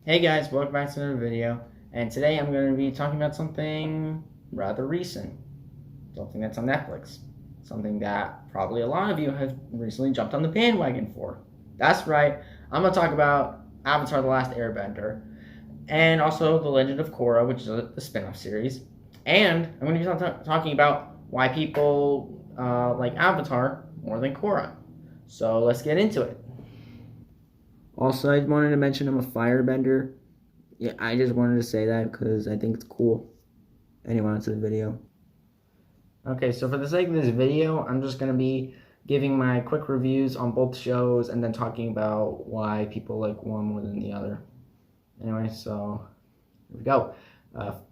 Hey guys, welcome back to another video, and today I'm going to be talking about something rather recent, something that's on Netflix, something that probably a lot of you have recently jumped on the bandwagon for. That's right, I'm going to talk about Avatar: The Last Airbender, and also The Legend of Korra, which is a spin-off series, and I'm going to be talking about why people like Avatar more than Korra. So let's get into it. Also, I wanted to mention I'm a firebender. Yeah, I just wanted to say that because I think it's cool. Anyway, on to the video. Okay, so for the sake of this video, I'm just going to be giving my quick reviews on both shows and then talking about why people like one more than the other. Anyway, so here we go.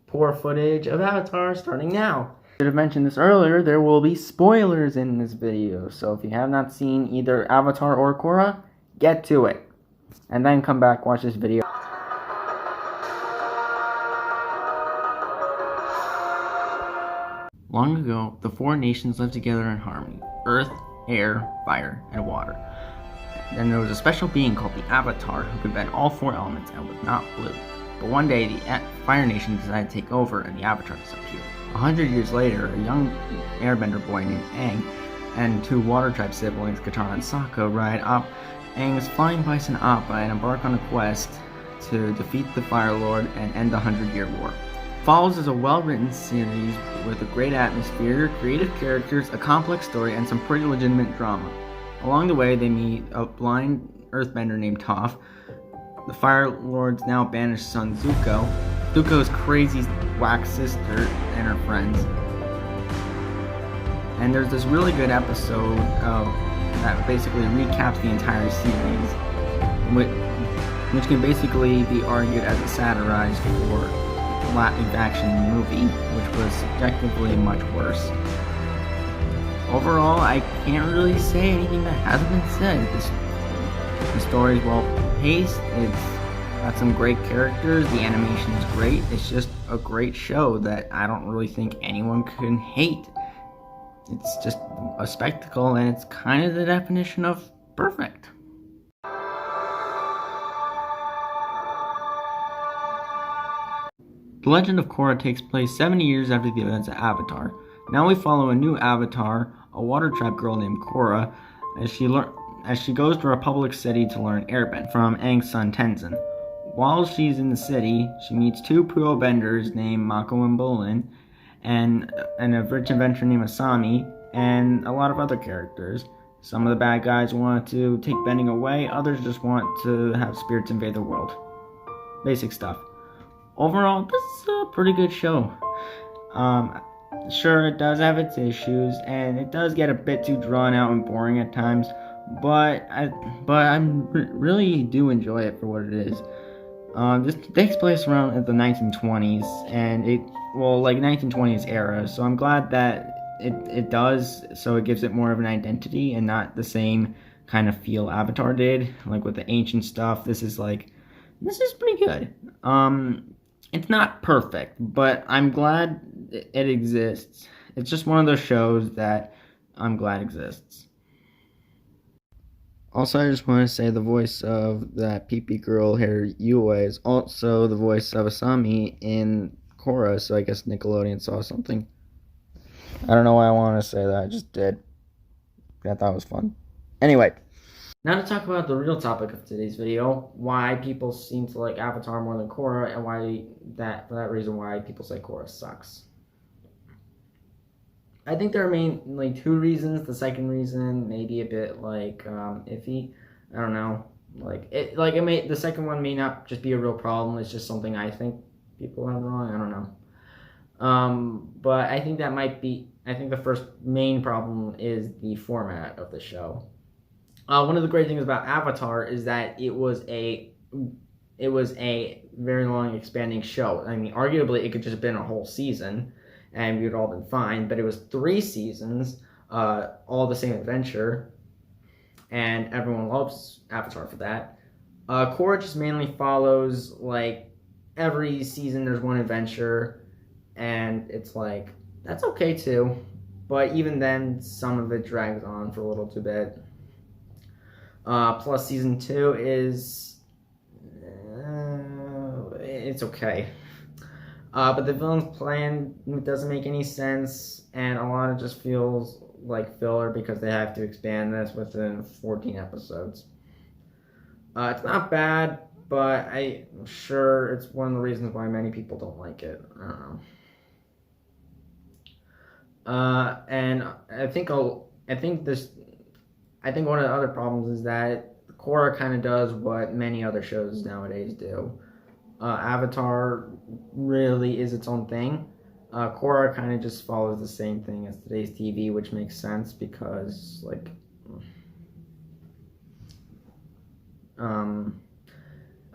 Poor footage of Avatar starting now. I should have mentioned this earlier, there will be spoilers in this video. So if you have not seen either Avatar or Korra, get to it. And then come back, watch this video. Long ago, the four nations lived together in harmony: earth, air, fire, and water. Then there was a special being called the Avatar who could bend all four elements and was not blue. But one day, the Fire Nation decided to take over and the Avatar disappeared. 100 years later, a young airbender boy named Aang and two Water Tribe siblings, Katara and Sokka, ride up Aang's flying bison Appa and embark on a quest to defeat the Fire Lord and end the 100-Year War. Follows is a well-written series with a great atmosphere, creative characters, a complex story, and some pretty legitimate drama. Along the way, they meet a blind earthbender named Toph, the Fire Lord's now banished son Zuko, Zuko's crazy whack sister, and her friends. And there's this really good episode that basically recaps the entire series, which can basically be argued as a satirized for live action movie, which was subjectively much worse. Overall, I can't really say anything that hasn't been said. The story is well paced, it's got some great characters, the animation is great, it's just a great show that I don't really think anyone can hate. It's just a spectacle, and it's kind of the definition of perfect. The Legend of Korra takes place 70 years after the events of Avatar. Now we follow a new Avatar, a Water Tribe girl named Korra, as she goes to Republic City to learn airbend from Aang's son Tenzin. While she's in the city, she meets two Puyo benders named Mako and Bolin, and a rich inventor named Asami, and a lot of other characters. Some of the bad guys want to take bending away, others just want to have spirits invade the world. Basic stuff. Overall, this is a pretty good show. Sure, it does have its issues, and it does get a bit too drawn out and boring at times, but I really do enjoy it for what it is. This takes place around the 1920s, and 1920s era, so I'm glad that it does, so it gives it more of an identity and not the same kind of feel Avatar did, like with the ancient stuff. This is pretty good. It's not perfect, but I'm glad it exists. It's just one of those shows that I'm glad exists. Also, I just want to say the voice of that peepee girl hair Yue is also the voice of Asami in Korra, so I guess Nickelodeon saw something. I don't know why I want to say that, I just did. I thought it was fun. Anyway, now to talk about the real topic of today's video, why people seem to like Avatar more than Korra, and for that reason why people say Korra sucks. I think there are mainly two reasons. The second reason may be a bit iffy. I don't know. The second one may not just be a real problem. It's just something I think people have wrong. I don't know. But I think the first main problem is the format of the show. One of the great things about Avatar is that it was a very long expanding show. I mean, arguably it could just have been a whole season and we would all been fine, but it was 3 seasons, all the same adventure, and everyone loves Avatar for that. Korra just mainly follows, every season there's one adventure, and it's that's okay too, but even then, some of it drags on for a little too bit. Plus season 2 is it's okay. But the villain's plan doesn't make any sense, and a lot of just feels like filler because they have to expand this within 14 episodes. It's not bad, but I'm sure it's one of the reasons why many people don't like it. I don't know. And I think one of the other problems is that Korra kind of does what many other shows nowadays do. Avatar really is its own thing. Korra kind of just follows the same thing as today's TV, which makes sense because, like,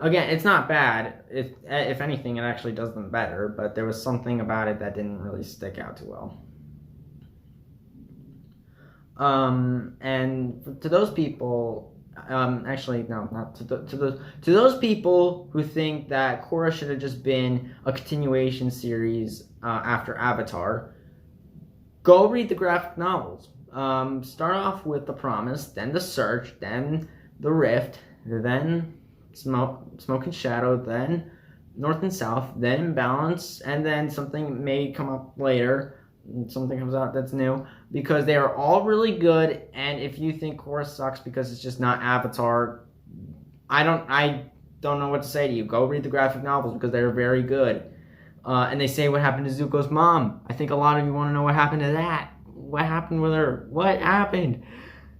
again, it's not bad. If anything, it actually does them better, but there was something about it that didn't really stick out too well. And to those people, actually, no, not to those people who think that Korra should have just been a continuation series after Avatar, go read the graphic novels. Start off with The Promise, then The Search, then The Rift, then Smoke and Shadow, then North and South, then Imbalance, and then something may come up later. Something comes out that's new, because they are all really good. And if you think Korra sucks because it's just not Avatar, I don't know what to say to you. Go read the graphic novels because they're very good. And they say what happened to Zuko's mom. I think a lot of you want to know what happened to that. What happened with her? What happened?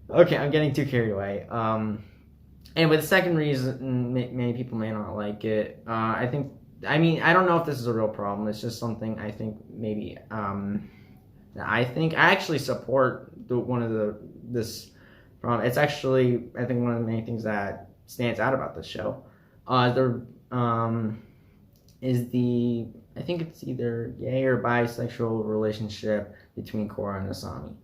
Okay, I'm getting too carried away. Anyway, the second reason many people may not like it, I don't know if this is a real problem. It's just something I think maybe I actually support this problem. It's actually, I think, one of the main things that stands out about this show. I think it's either gay or bisexual relationship between Korra and Asami.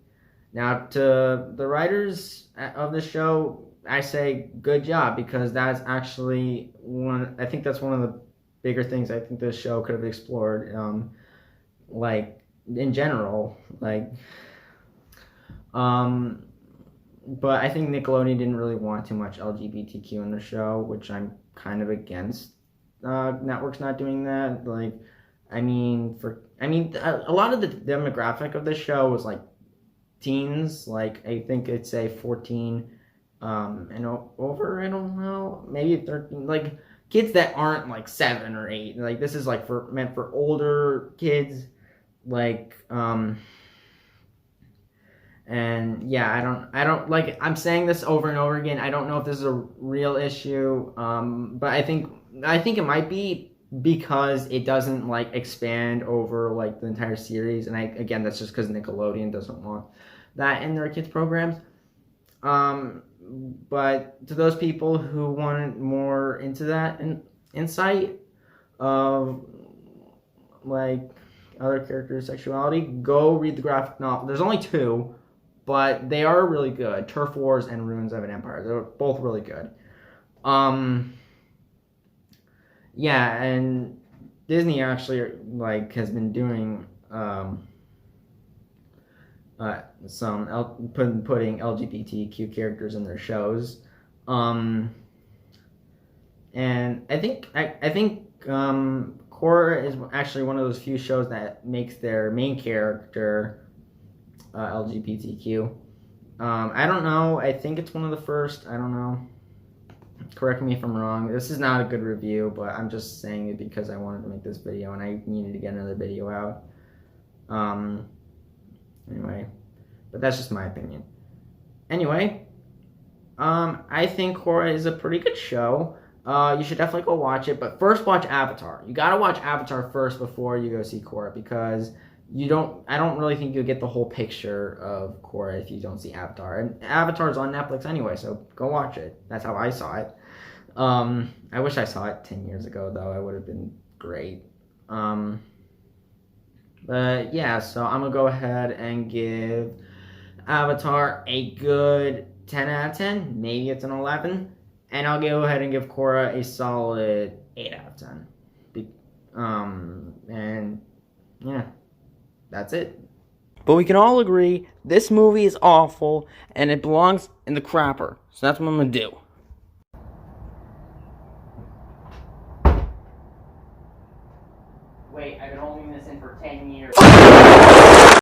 Now, to the writers of the show, I say good job, because that's actually I think that's one of the bigger things I think this show could have explored, like, in general, like, but I think Nickelodeon didn't really want too much LGBTQ in the show, which I'm kind of against. Networks not doing that. Like, a lot of the demographic of the show was like teens. Like, I think it's a 14 and over. I don't know, maybe 13. Like, kids that aren't like 7 or 8. Like, this is like meant for older kids. Like, and yeah, I don't like, I'm saying this over and over again. I don't know if this is a real issue, but I think it might be, because it doesn't like expand over like the entire series. And again, that's just because Nickelodeon doesn't want that in their kids programs. But to those people who want more into that insight of like other characters' sexuality, go read the graphic novel. There's only 2, but they are really good. Turf Wars and Ruins of an Empire. They're both really good. Yeah, and Disney actually like has been doing putting LGBTQ characters in their shows, and I think Korra is actually one of those few shows that makes their main character LGBTQ. I don't know. I think it's one of the first. I don't know. Correct me if I'm wrong. This is not a good review, but I'm just saying it because I wanted to make this video and I needed to get another video out. Anyway, but that's just my opinion. Anyway, I think Korra is a pretty good show. You should definitely go watch it, but first watch Avatar. You gotta watch Avatar first before you go see Korra, because I don't really think you'll get the whole picture of Korra if you don't see Avatar. And Avatar's on Netflix anyway, so go watch it. That's how I saw it. I wish I saw it 10 years ago, though. It would have been great. But yeah, so I'm gonna go ahead and give Avatar a good 10 out of 10. Maybe it's an 11. And I'll go ahead and give Korra a solid 8 out of 10. And yeah, that's it. But we can all agree this movie is awful and it belongs in the crapper. So that's what I'm gonna do. Wait, I've been holding this in for 10 years.